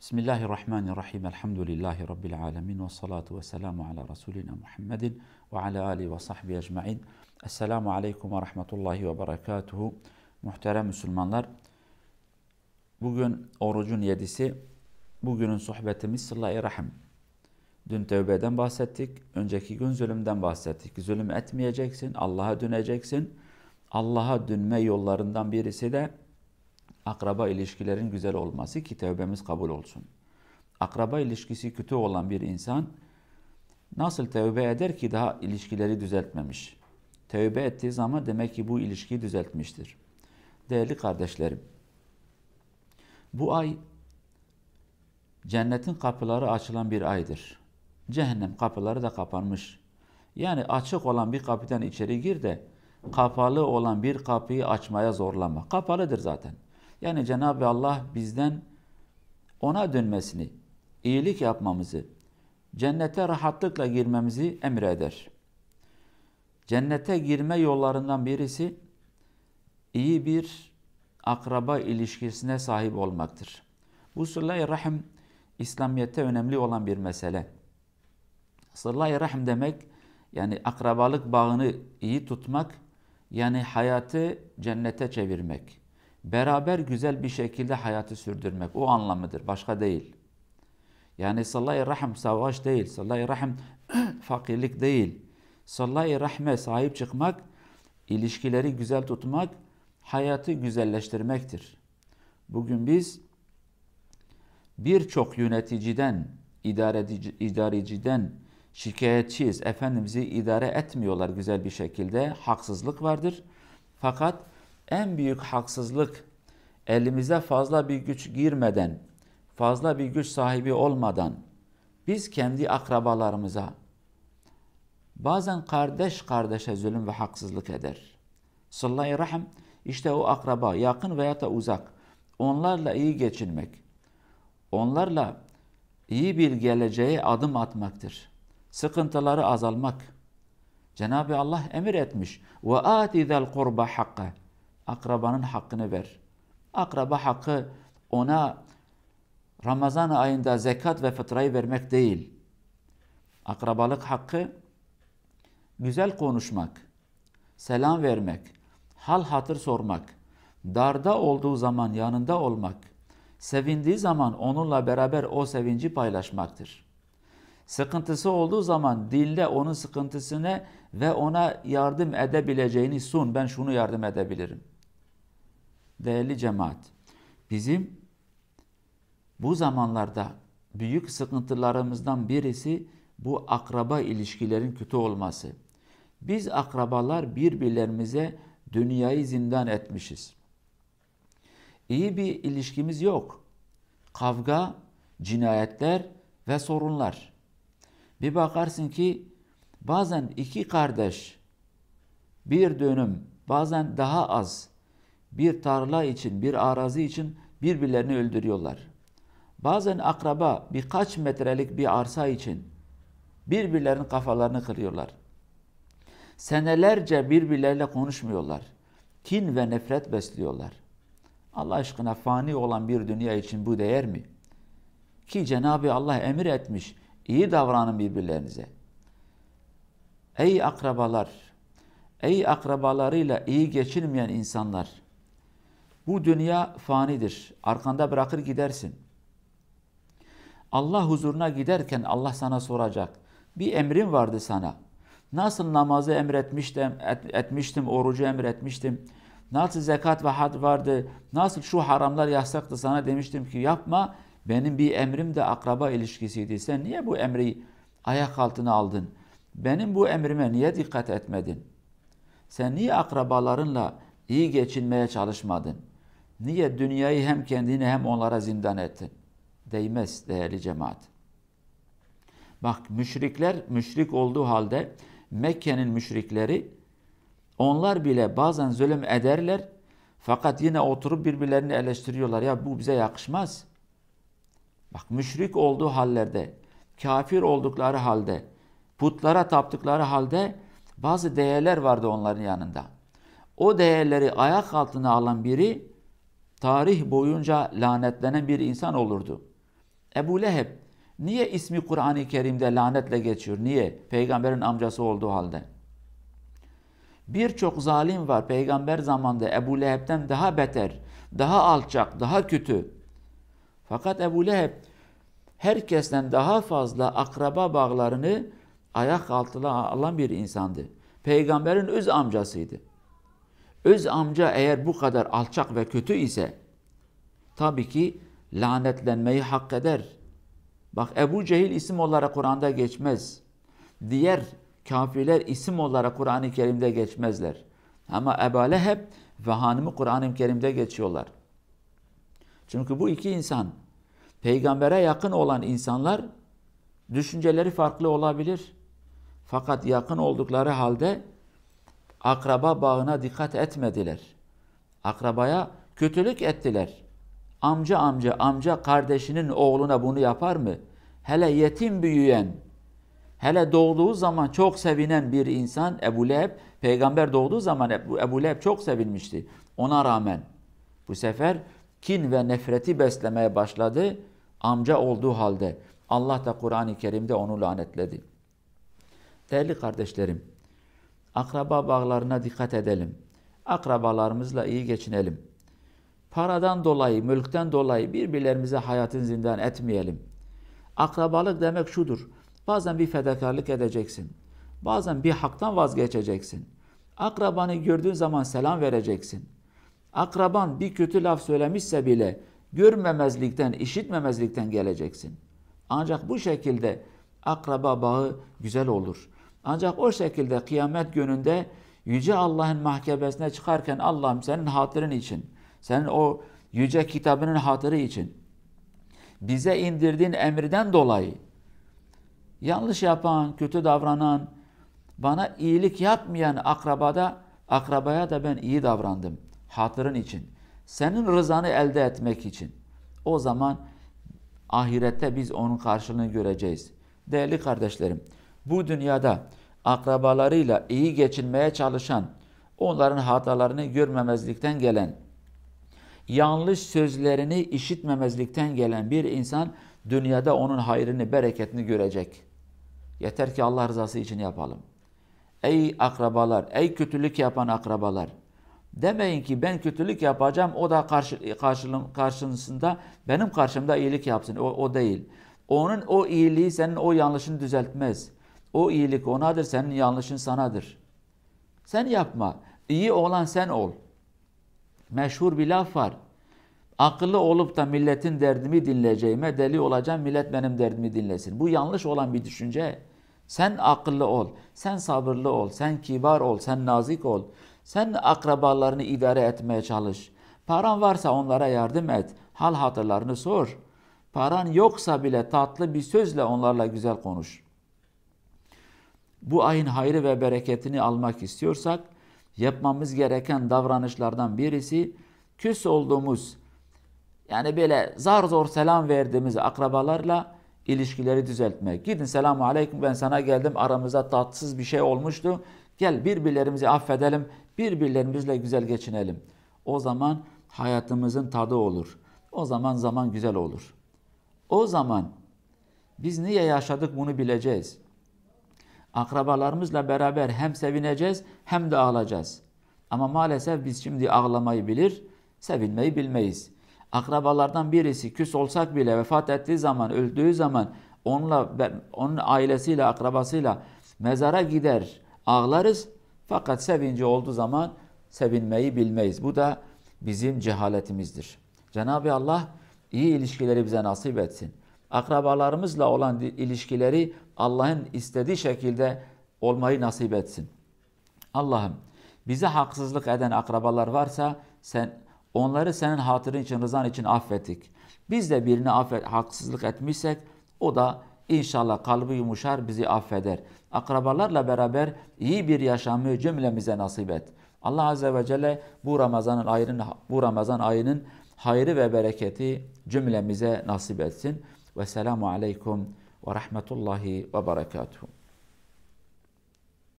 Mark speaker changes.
Speaker 1: Bismillahirrahmanirrahim. Elhamdülillahi Rabbil alemin. Ve salatu ve selamu ala Resulina Muhammedin ve ala alihi ve sahbihi ecma'in. Esselamu aleyküm ve rahmetullahi ve berekatuhu. Muhterem Müslümanlar, bugün orucun 7'si. Bugünün sohbetimiz sıla-i rahim. Dün tevbeden bahsettik. Önceki gün zulümden bahsettik. Zulüm etmeyeceksin, Allah'a döneceksin. Allah'a dönme yollarından birisi de akraba ilişkilerin güzel olması ki tevbemiz kabul olsun. Akraba ilişkisi kötü olan bir insan nasıl tevbe eder ki daha ilişkileri düzeltmemiş? Tevbe ettiği zaman demek ki bu ilişkiyi düzeltmiştir. Değerli kardeşlerim, bu ay cennetin kapıları açılan bir aydır. Cehennem kapıları da kapanmış. Yani açık olan bir kapıdan içeri gir de kapalı olan bir kapıyı açmaya zorlama. Kapalıdır zaten. Yani Cenab-ı Allah bizden ona dönmesini, iyilik yapmamızı, cennete rahatlıkla girmemizi emreder. Cennete girme yollarından birisi iyi bir akraba ilişkisine sahip olmaktır. Bu sıla-i rahim İslamiyet'te önemli olan bir mesele. Sıla-i rahim demek yani akrabalık bağını iyi tutmak, yani hayatı cennete çevirmek. Beraber güzel bir şekilde hayatı sürdürmek. O anlamıdır. Başka değil. Yani sıla-i rahim savaş değil. Sıla-i rahim fakirlik değil. Sıla-i rahme sahip çıkmak, ilişkileri güzel tutmak, hayatı güzelleştirmektir. Bugün biz birçok yöneticiden, idareciden şikayetçiyiz. Efendimiz'i idare etmiyorlar güzel bir şekilde. Haksızlık vardır. Fakat en büyük haksızlık elimize fazla bir güç girmeden, fazla bir güç sahibi olmadan biz kendi akrabalarımıza bazen kardeş kardeşe zulüm ve haksızlık eder. Sıla-i rahim işte o akraba, yakın veya da uzak. Onlarla iyi geçinmek, onlarla iyi bir geleceğe adım atmaktır. Sıkıntıları azalmak. Cenab-ı Allah emir etmiş. وَآتِ ذَا الْقُرْبَ حَقَّ Akrabanın hakkını ver. Akraba hakkı ona Ramazan ayında zekat ve fıtrayı vermek değil. Akrabalık hakkı güzel konuşmak, selam vermek, hal hatır sormak, darda olduğu zaman yanında olmak, sevindiği zaman onunla beraber o sevinci paylaşmaktır. Sıkıntısı olduğu zaman dinle onun sıkıntısını ve ona yardım edebileceğini sun. Ben şunu yardım edebilirim. Değerli cemaat, bizim bu zamanlarda büyük sıkıntılarımızdan birisi bu akraba ilişkilerin kötü olması. Biz akrabalar birbirlerimize dünyayı zindan etmişiz. İyi bir ilişkimiz yok. Kavga, cinayetler ve sorunlar. Bir bakarsın ki bazen iki kardeş bir dönüm, bazen daha az bir tarla için, bir arazi için birbirlerini öldürüyorlar. Bazen akraba birkaç metrelik bir arsa için birbirlerinin kafalarını kırıyorlar. Senelerce birbirleriyle konuşmuyorlar. Kin ve nefret besliyorlar. Allah aşkına fani olan bir dünya için bu değer mi? Ki Cenab-ı Allah emir etmiş, iyi davranın birbirlerinize. Ey akrabalar, ey akrabalarıyla iyi geçinmeyen insanlar, bu dünya fanidir. Arkanda bırakır gidersin. Allah huzuruna giderken Allah sana soracak. Bir emrim vardı sana. Nasıl namazı etmiştim, orucu emretmiştim. Nasıl zekat ve had vardı. Nasıl şu haramlar yasaktı sana demiştim ki yapma. Benim bir emrim de akraba ilişkisiydi. Sen niye bu emri ayak altına aldın? Benim bu emrime niye dikkat etmedin? Sen niye akrabalarınla iyi geçinmeye çalışmadın? Niye dünyayı hem kendine hem onlara zindan ettin? Değmez değerli cemaat. Bak müşrikler müşrik olduğu halde Mekke'nin müşrikleri onlar bile bazen zulüm ederler fakat yine oturup birbirlerini eleştiriyorlar. Ya bu bize yakışmaz. Bak müşrik olduğu hallerde, kafir oldukları halde, putlara taptıkları halde bazı değerler vardı onların yanında. O değerleri ayak altına alan biri tarih boyunca lanetlenen bir insan olurdu. Ebu Leheb niye ismi Kur'an-ı Kerim'de lanetle geçiyor? Niye? Peygamberin amcası olduğu halde. Birçok zalim var peygamber zamanında Ebu Leheb'den daha beter, daha alçak, daha kötü. Fakat Ebu Leheb herkesten daha fazla akraba bağlarını ayak altına alan bir insandı. Peygamberin öz amcasıydı. Öz amca eğer bu kadar alçak ve kötü ise tabii ki lanetlenmeyi hak eder. Bak Ebu Cehil isim olarak Kur'an'da geçmez. Diğer kafirler isim olarak Kur'an-ı Kerim'de geçmezler. Ama Ebu Leheb ve hanımı Kur'an-ı Kerim'de geçiyorlar. Çünkü bu iki insan peygambere yakın olan insanlar düşünceleri farklı olabilir. Fakat yakın oldukları halde akraba bağına dikkat etmediler. Akrabaya kötülük ettiler. Amca kardeşinin oğluna bunu yapar mı? Hele yetim büyüyen, hele doğduğu zaman çok sevinen bir insan Ebu Leheb, peygamber doğduğu zaman Ebu Leheb çok sevilmişti. Ona rağmen bu sefer kin ve nefreti beslemeye başladı amca olduğu halde. Allah da Kur'an-ı Kerim'de onu lanetledi. Değerli kardeşlerim, akraba bağlarına dikkat edelim. Akrabalarımızla iyi geçinelim. Paradan dolayı, mülkten dolayı birbirlerimize hayatın zindan etmeyelim. Akrabalık demek şudur. Bazen bir fedakarlık edeceksin. Bazen bir haktan vazgeçeceksin. Akrabanı gördüğün zaman selam vereceksin. Akraban bir kötü laf söylemişse bile görmemezlikten, işitmemezlikten geleceksin. Ancak bu şekilde akraba bağı güzel olur. Ancak o şekilde kıyamet gününde Yüce Allah'ın mahkemesine çıkarken Allah'ım senin hatırın için, senin o yüce kitabının hatırı için, bize indirdiğin emirden dolayı yanlış yapan, kötü davranan, bana iyilik yapmayan akrabaya da ben iyi davrandım. Hatırın için. Senin rızanı elde etmek için. O zaman ahirette biz onun karşılığını göreceğiz. Değerli kardeşlerim, bu dünyada akrabalarıyla iyi geçinmeye çalışan, onların hatalarını görmemezlikten gelen, yanlış sözlerini işitmemezlikten gelen bir insan dünyada onun hayrını, bereketini görecek. Yeter ki Allah rızası için yapalım. Ey akrabalar, ey kötülük yapan akrabalar. Demeyin ki ben kötülük yapacağım, o da karşısında benim karşımda iyilik yapsın. O değil. Onun o iyiliği senin o yanlışını düzeltmez. O iyilik onadır, senin yanlışın sanadır. Sen yapma. İyi olan sen ol. Meşhur bir laf var. Akıllı olup da milletin derdimi dinleyeceğime deli olacağım, millet benim derdimi dinlesin. Bu yanlış olan bir düşünce. Sen akıllı ol, sen sabırlı ol, sen kibar ol, sen nazik ol. Sen akrabalarını idare etmeye çalış. Paran varsa onlara yardım et. Hal hatırlarını sor. Paran yoksa bile tatlı bir sözle onlarla güzel konuş. Bu ayın hayrı ve bereketini almak istiyorsak yapmamız gereken davranışlardan birisi küs olduğumuz, yani böyle zar zor selam verdiğimiz akrabalarla ilişkileri düzeltmek. Gidin selamun aleyküm, ben sana geldim, aramızda tatsız bir şey olmuştu. Gel birbirlerimizi affedelim, birbirlerimizle güzel geçinelim. O zaman hayatımızın tadı olur. O zaman zaman güzel olur. O zaman biz niye yaşadık bunu bileceğiz. Akrabalarımızla beraber hem sevineceğiz hem de ağlayacağız. Ama maalesef biz şimdi ağlamayı bilir, sevinmeyi bilmeyiz. Akrabalardan birisi küs olsak bile vefat ettiği zaman, öldüğü zaman onun ailesiyle, akrabasıyla mezara gider, ağlarız. Fakat sevinci olduğu zaman sevinmeyi bilmeyiz. Bu da bizim cehaletimizdir. Cenab-ı Allah iyi ilişkileri bize nasip etsin. Akrabalarımızla olan ilişkileri Allah'ın istediği şekilde olmayı nasip etsin. Allah'ım bize haksızlık eden akrabalar varsa onları senin hatırın için, rızan için affettik. Biz de birine haksızlık etmişsek o da inşallah kalbi yumuşar, bizi affeder. Akrabalarla beraber iyi bir yaşamı cümlemize nasip et. Allah Azze ve Celle bu Ramazan ayının hayrı ve bereketi cümlemize nasip etsin. Vesselamu aleyküm ve rahmetullahi ve berekatuhu.